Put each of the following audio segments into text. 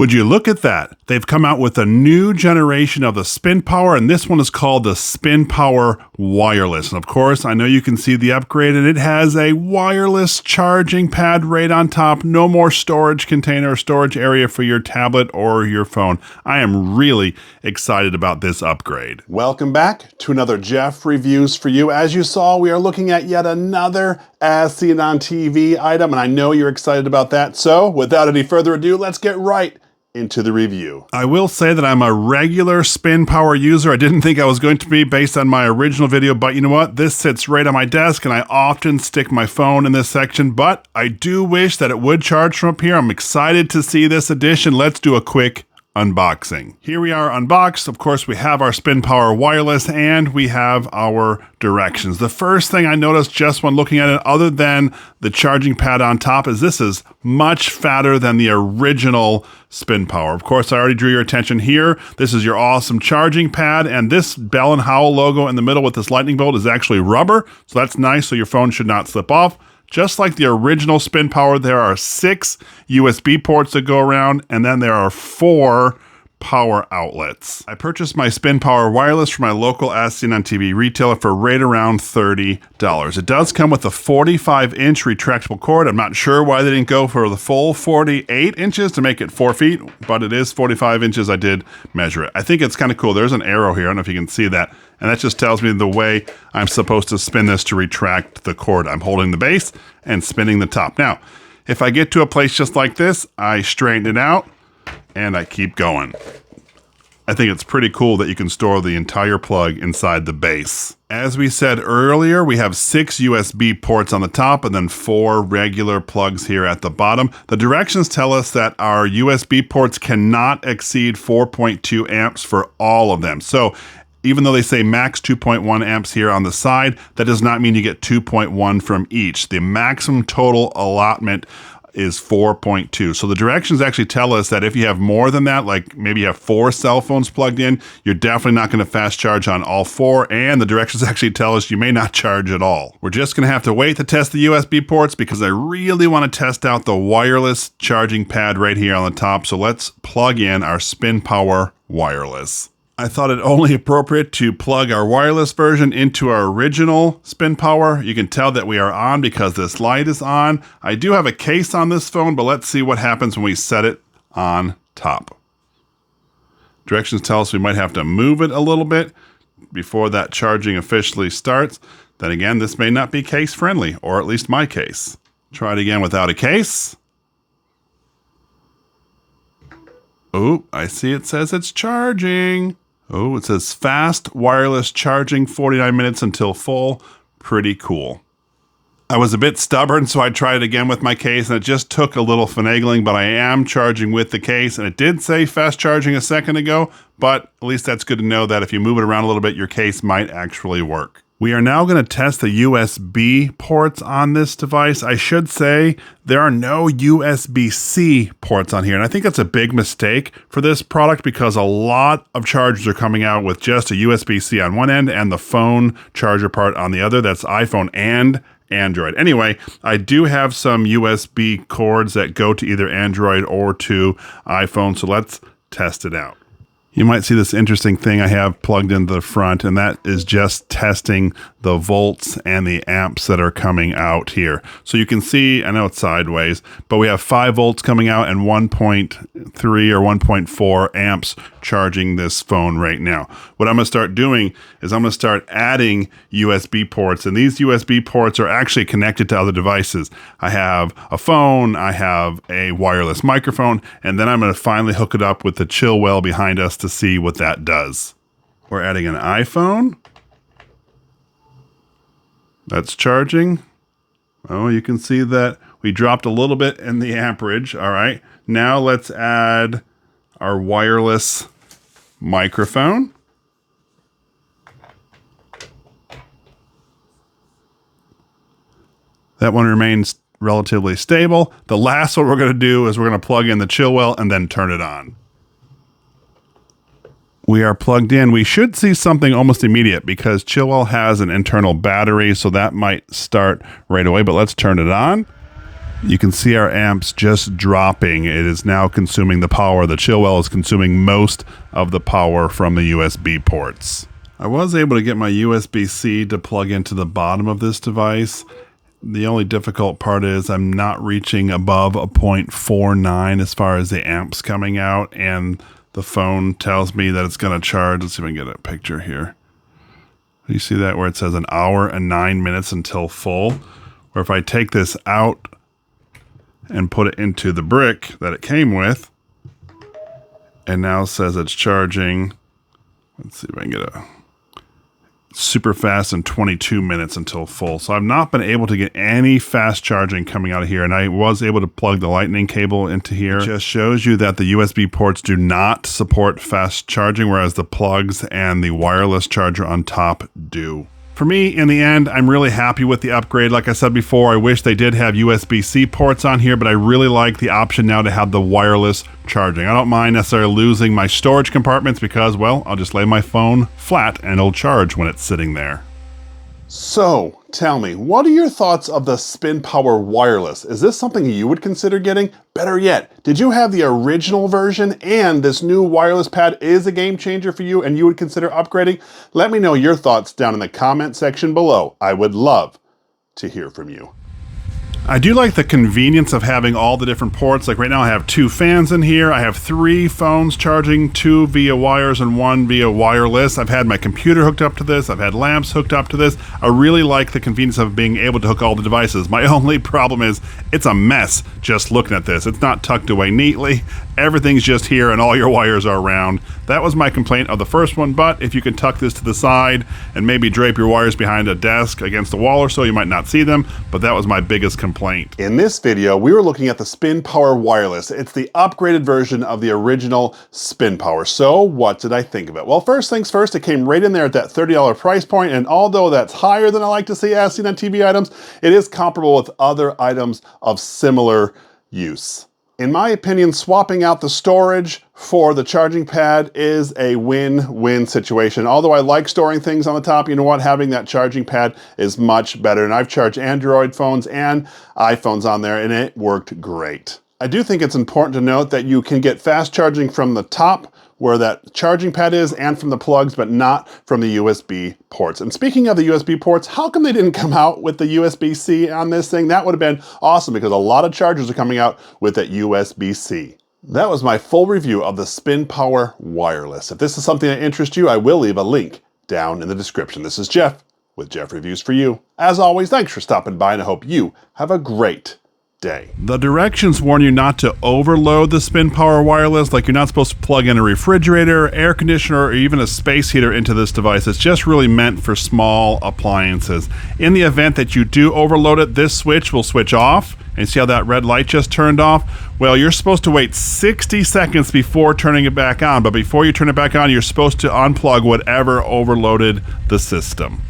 Would you look at that? They've come out with a new generation of the Spinpower, and this one is called the Spinpower Wireless. And of course, I know you can see the upgrade, and it has a wireless charging pad right on top. No more storage container or storage area for your tablet or your phone. I am really excited about this upgrade. Welcome back to another Jeff Reviews for you. As you saw, we are looking at yet another As Seen on TV item, and I know you're excited about that. So without any further ado, let's get right into the review. I will say that I'm a regular Spinpower user. I didn't think I was going to be based on my original video, but you know what? This sits right on my desk and I often stick my phone in this section, but I do wish that it would charge from up here. I'm excited to see this addition. Let's do a quick unboxing. Here we are unboxed. Of course, we have our Spinpower Wireless and we have our directions. The first thing I noticed just when looking at it, other than the charging pad on top, is this is much fatter than the original Spinpower. Of course, I already drew your attention here. This is your awesome charging pad, and this Bell & Howell logo in the middle with this lightning bolt is actually rubber, so that's nice, so your phone should not slip off. Just like the original Spinpower, there are 6 USB ports that go around, and then there are 4 power outlets. I purchased my Spinpower Wireless from my local As Seen on TV retailer for right around $30. It does come with a 45-inch retractable cord. I'm not sure why they didn't go for the full 48 inches to make it 4 feet, but it is 45 inches. I did measure it. I think it's kind of cool. There's an arrow here. I don't know if you can see that. And that just tells me the way I'm supposed to spin this to retract the cord. I'm holding the base and spinning the top. Now, if I get to a place just like this, I straighten it out and I keep going. I think it's pretty cool that you can store the entire plug inside the base. As we said earlier, we have 6 USB ports on the top and then 4 regular plugs here at the bottom. The directions tell us that our USB ports cannot exceed 4.2 amps for all of them. So even though they say max 2.1 amps here on the side, that does not mean you get 2.1 from each. The maximum total allotment is 4.2. So the directions actually tell us that if you have more than that, like maybe you have 4 cell phones plugged in, you're definitely not going to fast charge on all 4. And the directions actually tell us you may not charge at all. We're just going to have to wait to test the USB ports because I really want to test out the wireless charging pad right here on the top. So let's plug in our Spinpower Wireless. I thought it only appropriate to plug our wireless version into our original Spinpower. You can tell that we are on because this light is on. I do have a case on this phone, but let's see what happens when we set it on top. Directions tell us we might have to move it a little bit before that charging officially starts. Then again, this may not be case friendly, or at least my case. Try it again without a case. Oh, I see it says it's charging. Oh, it says fast wireless charging, 49 minutes until full. Pretty cool. I was a bit stubborn, so I tried it again with my case, and it just took a little finagling, but I am charging with the case, and it did say fast charging a second ago, but at least that's good to know that if you move it around a little bit, your case might actually work. We are now going to test the USB ports on this device. I should say there are no USB-C ports on here, and I think that's a big mistake for this product because a lot of chargers are coming out with just a USB-C on one end and the phone charger part on the other. That's iPhone and Android. Anyway, I do have some USB cords that go to either Android or to iPhone, so let's test it out. You might see this interesting thing I have plugged into the front, and that is just testing the volts and the amps that are coming out here. So you can see, I know it's sideways, but we have 5 volts coming out and 1.3 or 1.4 amps charging this phone right now. What I'm going to start doing is I'm going to start adding USB ports, and these USB ports are actually connected to other devices. I have a phone, I have a wireless microphone, and then I'm going to finally hook it up with the chill well behind us to see what that does. We're adding an iPhone. That's charging. Oh, you can see that we dropped a little bit in the amperage. All right. Now let's add our wireless microphone. That one remains relatively stable. The last one we're going to do is we're going to plug in the chill well and then turn it on. We are plugged in. We should see something almost immediate because Chillwell has an internal battery, so that might start right away, but let's turn it on. You can see our amps just dropping. It is now consuming the power. The chill well is consuming most of the power from the USB ports. I was able to get my USB-C to plug into the bottom of this device. The only difficult part is I'm not reaching above a 0.49 as far as the amps coming out, and the phone tells me that it's going to charge. Let's see if I can get a picture here. You see that where it says 1 hour and 9 minutes until full? Or if I take this out and put it into the brick that it came with, and now says it's charging. Let's see if I can get a super fast in 22 minutes until full. So I've not been able to get any fast charging coming out of here, and I was able to plug the lightning cable into here. It just shows you that the USB ports do not support fast charging, whereas the plugs and the wireless charger on top do. For me, in the end, I'm really happy with the upgrade. Like I said before, I wish they did have USB-C ports on here, but I really like the option now to have the wireless charging. I don't mind necessarily losing my storage compartments because, well, I'll just lay my phone flat and it'll charge when it's sitting there. So, tell me, what are your thoughts of the Spinpower wireless? Is this something you would consider getting? Better yet, did you have the original version and this new wireless pad is a game changer for you and you would consider upgrading? Let me know your thoughts down in the comment section below. I would love to hear from you. I do like the convenience of having all the different ports. Like right now I have 2 fans in here. I have 3 phones charging, 2 via wires and 1 via wireless. I've had my computer hooked up to this. I've had lamps hooked up to this. I really like the convenience of being able to hook all the devices. My only problem is it's a mess just looking at this. It's not tucked away neatly. Everything's just here and all your wires are around. That was my complaint of the first one, but if you can tuck this to the side and maybe drape your wires behind a desk against a wall or so, you might not see them, but that was my biggest complaint. In this video, we were looking at the Spinpower wireless. It's the upgraded version of the original Spinpower. So what did I think of it? Well, first things first, it came right in there at that $30 price point, and although that's higher than I like to see as seen on TV items, it is comparable with other items of similar use. In my opinion, swapping out the storage for the charging pad is a win-win situation. Although I like storing things on the top, you know what? Having that charging pad is much better. And I've charged Android phones and iPhones on there, and it worked great. I do think it's important to note that you can get fast charging from the top where that charging pad is and from the plugs, but not from the USB ports. And speaking of the USB ports, how come they didn't come out with the USB-C on this thing? That would have been awesome because a lot of chargers are coming out with that USB-C. That was my full review of the Spinpower wireless. If this is something that interests you, I will leave a link down in the description. This is Jeff with Jeff Reviews for You. As always, thanks for stopping by and I hope you have a great day. The directions warn you not to overload the Spinpower wireless, like you're not supposed to plug in a refrigerator, air conditioner, or even a space heater into this device. It's just really meant for small appliances. In the event that you do overload it, this switch will switch off. And see how that red light just turned off? Well, you're supposed to wait 60 seconds before turning it back on, but before you turn it back on, you're supposed to unplug whatever overloaded the system.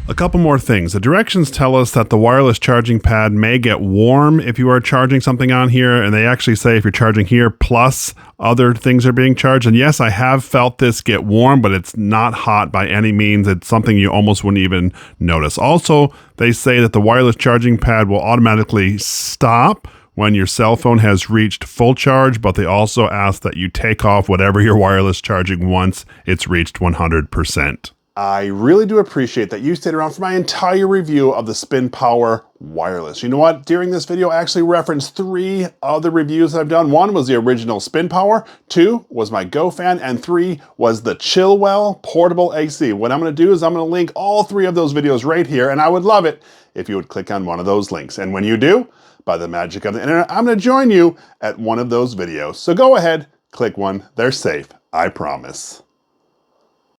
A couple more things. The directions tell us that the wireless charging pad may get warm if you are charging something on here, and they actually say if you're charging here plus other things are being charged. And yes, I have felt this get warm, but it's not hot by any means. It's something you almost wouldn't even notice. Also, they say that the wireless charging pad will automatically stop when your cell phone has reached full charge, but they also ask that you take off whatever you're wireless charging once it's reached 100%. I really do appreciate that you stayed around for my entire review of the Spinpower wireless. You know what? During this video, I actually referenced 3 other reviews that I've done. 1 was the original Spinpower, 2 was my GoFan, and 3 was the Chillwell portable AC. What I'm going to do is I'm going to link all 3 of those videos right here, and I would love it if you would click on one of those links. And when you do, by the magic of the internet, I'm going to join you at one of those videos. So go ahead, click one. They're safe, I promise.